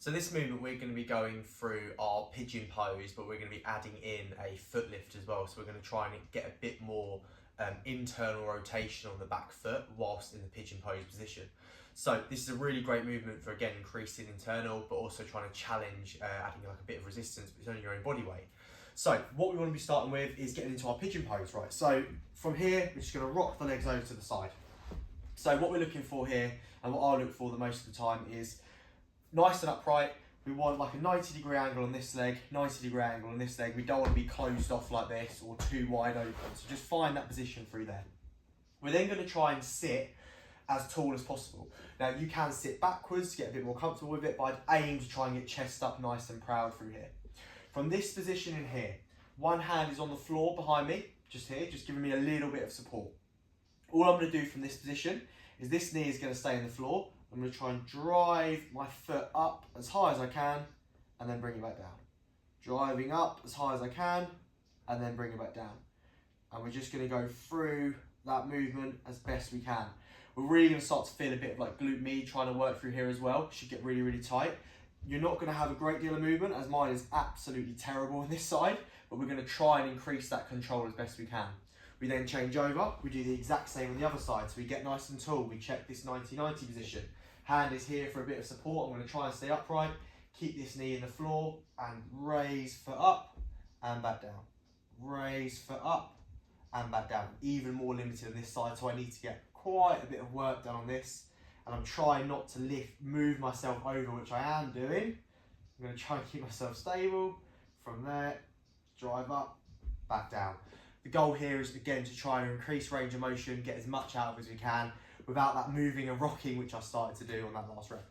So this movement we're going to be going through our pigeon pose, but we're going to be adding in a foot lift as well. So we're going to try and get a bit more internal rotation on the back foot whilst in the pigeon pose position. So this is a really great movement for, again, increasing internal, but also trying to challenge adding like a bit of resistance, but it's only your own body weight. So what we want to be starting with is getting into our pigeon pose, right? So from here, we're just going to rock the legs over to the side. So what we're looking for here, and what I look for the most of the time, is nice and upright. We want like a 90-degree angle on this leg, 90-degree angle on this leg. We don't want to be closed off like this or too wide open. So just find that position through there. We're then going to try and sit as tall as possible. Now you can sit backwards, get a bit more comfortable with it, but I'd aim to try and get chest up nice and proud through here. From this position in here, one hand is on the floor behind me, just here, just giving me a little bit of support. All I'm going to do from this position is this knee is going to stay on the floor. I'm going to try and drive my foot up as high as I can and then bring it back down. Driving up as high as I can and then bring it back down. And we're just going to go through that movement as best we can. We're really going to start to feel a bit of like glute med trying to work through here as well. Should get really, really tight. You're not going to have a great deal of movement, as mine is absolutely terrible on this side, but we're going to try and increase that control as best we can. We then change over, we do the exact same on the other side. So we get nice and tall, we check this 90-90 position. Hand is here for a bit of support. I'm going to try and stay upright, keep this knee in the floor and raise foot up and back down. Raise foot up and back down. Even more limited on this side, so I need to get quite a bit of work done on this. And I'm trying not to move myself over, which I am doing. I'm going to try and keep myself stable. From there, drive up, back down. The goal here is, again, to try and increase range of motion, get as much out of as we can, without that moving and rocking, which I started to do on that last rep.